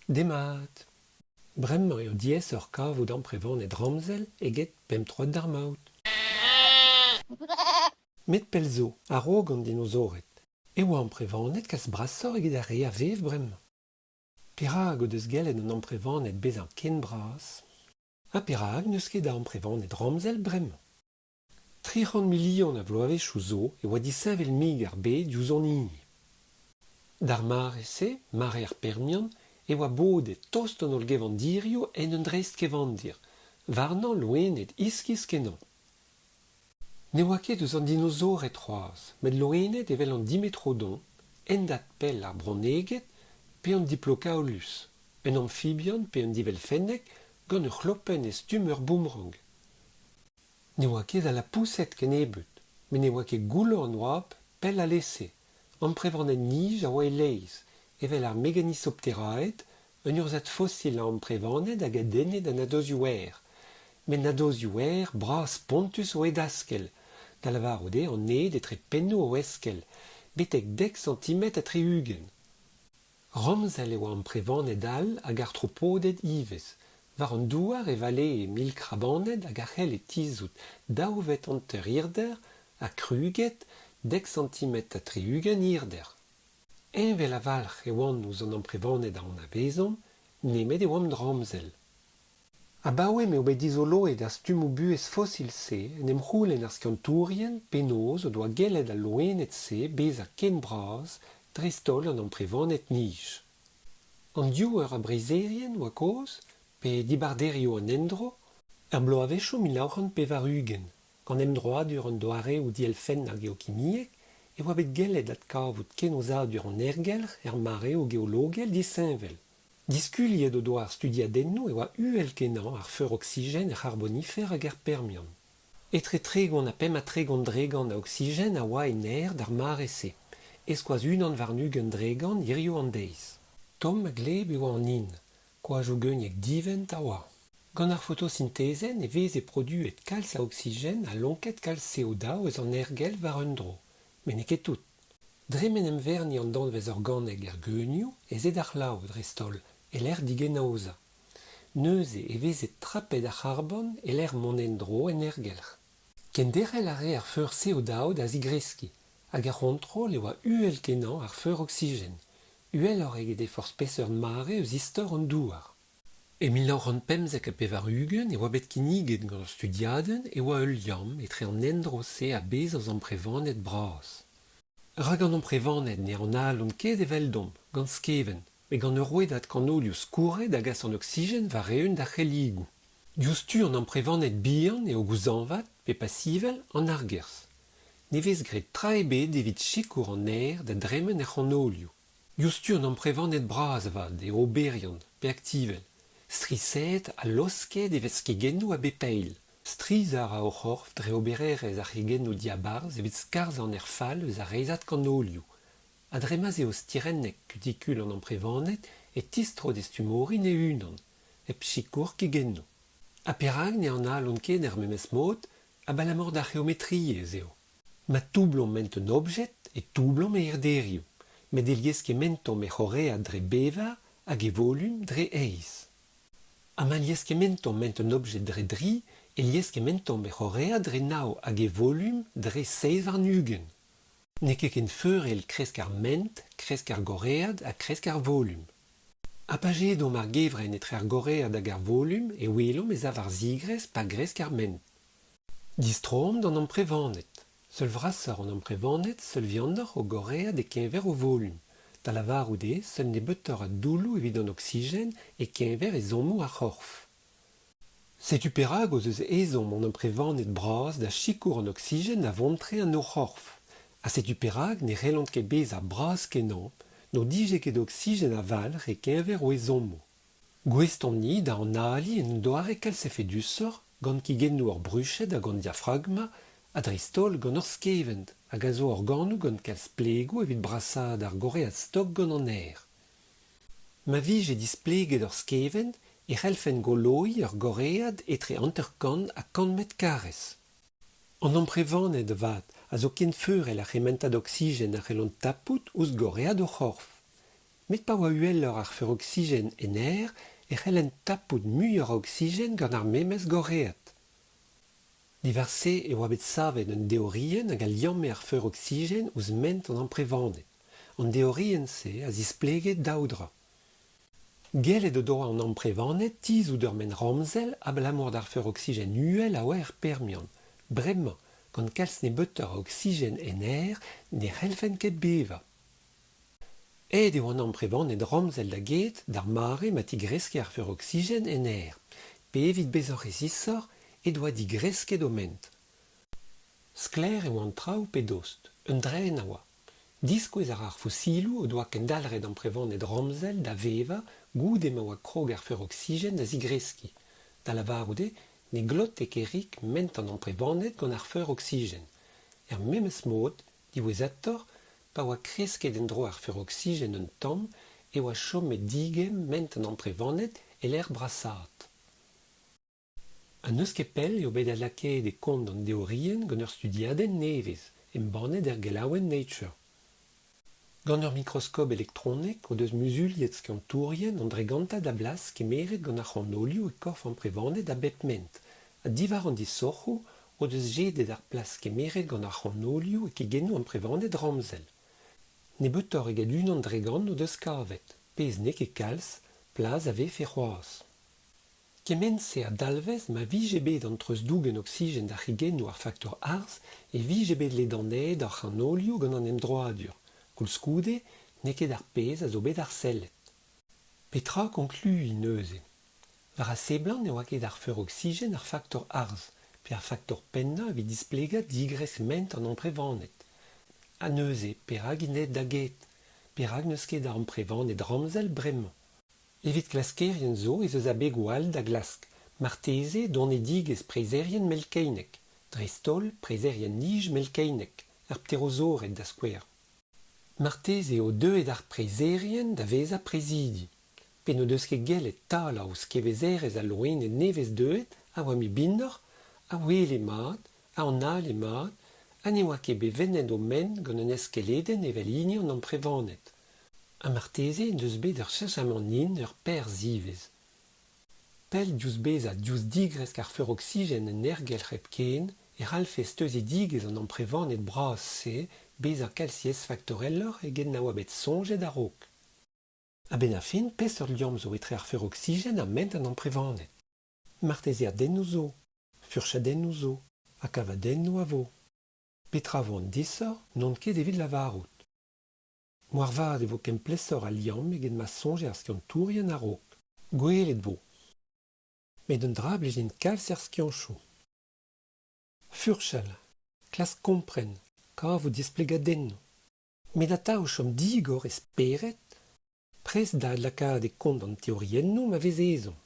Demat. Bremañ eo diez ur kavout amprevanet Ramzel eget pemp-troad d'ar maout. Met pel zo, a-raok gant dinozoret. E oa amprevanet kas brassor eget ar re a vev bremañ. Perak o deus gellet an amprevanet bez an ken bras, ha perak neus ket da amprevanet Ramzel bremañ. 300 million a vloavechou zo e oa disevel mig ar bed diouzh an hini. D'ar mare se, mare ar Permian, e oa bodet tost an ol gevandirio en un dreist kevandir, varnan loenet iskis kenan. Ne oa ket eus an dinozoret c'hoaz, met loenet evel an dimetrodon, en dat pel ar broneget, pe an diplocaolus, un amphibian pe un divelfennek gant ur c'hlopen e stum ur boomerang. Ne oa ket a la pousset ken ebet, men ne oa ket goullo an oab pel a lese, amprevanet nij a oa e leiz, evel ar Meganisopteraed, un urzad fossil a amprevanet hag a dennet an adozioer, men adozioer bras pontus o edaskel, da lavar ode an ned etre penno o eskel, betek 10 cm a treugen. Ramzel e oa amprevanet all hag arthropodet ivez, war an douar e vale e mil krabanet hag ar c'hell e tizout daovet anter irder a kruget 10 cm a treugen irder. Envel a valc'h e oan ouz an amprevanet a an avezon, nemet e oam Ramzel. Abaouem eo bet izoloet ar stummoù buez fossil se en em c'houlenn ar skantourien penoz o doa gellet al loenet se bez a ken bras drestol an amprevanet nij. An diouer a breizerien oa koz, pe dibarderio an endro, ar bloavecho milaoc'han pe varugen, gant emdroadur an doare ou dielfen ar geokimiek, e oa bet gellet dat kavout ken ozadur an ergelc'h mare o geologel diseñvel. Diskuliet o doa ar studiadennoù e oa uel kenan ar feur oxygen e carbonifer hag ar Permian. Etre tregon a pem a tregon dregan a oxygen a oa en aer d'ar mare se, eskoaz unan varnugen dregan irio an deiz. Tom a gleb e oa an in, koa jo geuniek divent a oa. Gant ar photosyntezen e vez e produet kalz a oxygen a lonket kalz CO2 eus an ergel war un dro, men ne ket tout. Dremen em verni an danvez organig er geunioù ez ed ar lao drestol, e l'er digenaoza. Neuze e vez e trapet ar carbon e l'er monen dro en ergelc'h. Ken derel a re ar feur CO2 da zigreski, hag ar control e oa uel kenan ar feur oxygen. Uel or eget e forz speseur mare eus istor an douar. E 1950 a pevarugen e oa bet kiniget gant ur studiaden e oa ul liam etre an endro se a bez az amprevanet bras. Rag an amprevanet ne an alon ket evel dom, gant skeven, me gant ur roedat kanolioù skouret da gas an oxygen va reun da c'helligou. Diouztu an amprevanet bihan e o gouzanvat pe pasivel an argers. Ne vez gret tra ebet evit chikour an aer da dremen er c'hanolioù. Diouztu an amprevanet bras vat e oberian pe aktivel. Striset a losket evez kegennou a bepeil. Strizar a oc'horf dre obererez ar c'hegennou diabarz evit skarz an fall eus ar reizad kanolioù. Adremaz eo stirennek kutikul an amprevanet e tistro destumorin e unan, e pchikour kegennou. A perak ne an alon ket er memes mod, a balamor da geometriez eo. Ma toublom ment un objet e toublom e erderioù, met eliez ket mentom e c'horead dre bevar hag e volum dre eiz. A ma liez ket mentom ment un objet dre dri, e liez ket mentom e c'horead dre nao hag e volum dre 16 varnugen. Ne ket ken feurel kresk ar ment, kresk ar goread ha kresk ar volum. A pajedom ar gevren etre ar goread hag ar volum e welom ez av ar zigrez pa gresk ar ment. Distrom d'an amprevanet. Seul vrassar an amprevanet seul viandor o goread e kenver o volum. Da lavar oude, seul ne beutor a doulou evit an oxygen e kenver e zonmou ar c'horf. Setu perak o eus ezom an amprevanet bras da chikour an oxygen a vontre an o c'horf. A setu perak ne relant ket bez ar bras kenan, no dije ket oxygen a valc'h e kenver o ezommo. Gweston ni da an ali en doare kalsefe dusor gant kigennou ur bruchet hag an diaphragma a dristol gant ur skevent hag a zo organou gant kalz plegou evit brassad ar goread stok gant an aer. Ma vije displeget ur skevent e c'hellfen goloi ur goread etre anterkant a kantmet karez. An amprevanet vat a zo ken feurel ar c'hementa d'oxygen ar c'hellant tapout ouzh goread o c'horf. met pa oa ueller ar feur oxygen en air e c'hellen tapout muioc'h a oxygen gant ar memes goreat. Diverse e oa bet savet un deorien hag a liamme ar feur oxygen ouz ment an amprevannet. An deorien se a zispleget daudra. Gellet o doa an amprevannet tizout ur men ramzel a blamour d'ar feur oxygen uel a oa er permian. Bremañ, gant kalz ne beuter a oxygen en air ne c'hellfen ket beva. Ed eo an amprevannet ramzel da get d'ar mare ma ti greske ar feur oxygen en air. Pe evit bezañ rezisor e doa di gresket o ment. Skler eo an traoù pe dost, un dren a oa. Diskouez ar fossiloù o doa ken dalret amprevannet ramzel da veva goude ma oa krog ar feur oxygen da zigreski. Da lavaroude, ne glot e kerik ment an amprevannet gant ar feur oxygen. Er memes mod, diwezhator, pa oa kresket en dro ar feur oxygen un tamm e oa chomet digem ment an amprevannet e l'er brassat. An eus ket pell eo bet a lakaet e kont an deorien gant ur studiadenn nevez, embannet er gelaouenn Nature. Gant ur mikroskop elektronek o deus muzuliet skiantourien an dreganta da blas kemeret gant ar c'hanolioù e korf amprevannet da bep ment. A divar an disorc'hoù o deus jedet ar plas kemeret gant ar c'hanolioù e kegennoù amprevannet ramzel. Ne beutor eget unan dregant o deus kavet, pez ne ket kalz, plaz a vefe c'hoaz. Kemense a dalvez ma vije bet an treuz dougen oxygen da c'higennoù ar faktor arz e vije bet ledaned ar c'hanolioù gant an emdroadur. Koulskoude, ne ket ar pez a zo bet ar sellet. Petra konklu neuze. Var a seblant ne oa ket ar feur oxygen ar faktor arz, pe ar faktor penna a vez displegat digres ment an amprevannet. A neuze, perak inet da get, perak neus ket ar amprevannet ramzel bremañ. Evit glaskerien zo ez eus a beg oal da glask, marteze don e digez prezerien melkeinek, drestol prezerien nij melkeinek, ar pterozoret da skouer. Marteze eo deuet ar prezerien da veza prezidi. Pen o deus ket gellet tal aouz kevezerez a loenet nevez deuet, a oa mi binnor, a wele mat, a an ale mat, a ne oa ket bevennet o men gant un eskeleden evel hini an amprevannet. A marteze en deus bet ur cheñchamant nin ur per zivez. Pell diouz bez a diouz digresk ar feur oxygen en ergelc'hep ken e c'hallfes teus e digez an amprevannet bras se bez ar kalsiez faktorellor eget na oa bet sonjet a-raok. A ben a fin, pes ur liam zo etre ar feur oxygen ar ment an amprevannet. Marteziadennoù zo, furchadennoù zo, ha kavadennoù a vo. Petra vo an disor, n'on ket evit lavarout. Moarvad e vo ken plesor a liam eget ma sonjet ar skiantourien a-raok. Gwelet vo. Met un dra blejin kalz er skianchoù. Furchal, klas kompren, kav o displegadennoù. Met atav chom digor e speret, prez da lakaat e kont an teoriennoù ma vez ezon.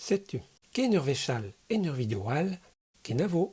Setu, ken ur vechal en ur videoal, ken a vo.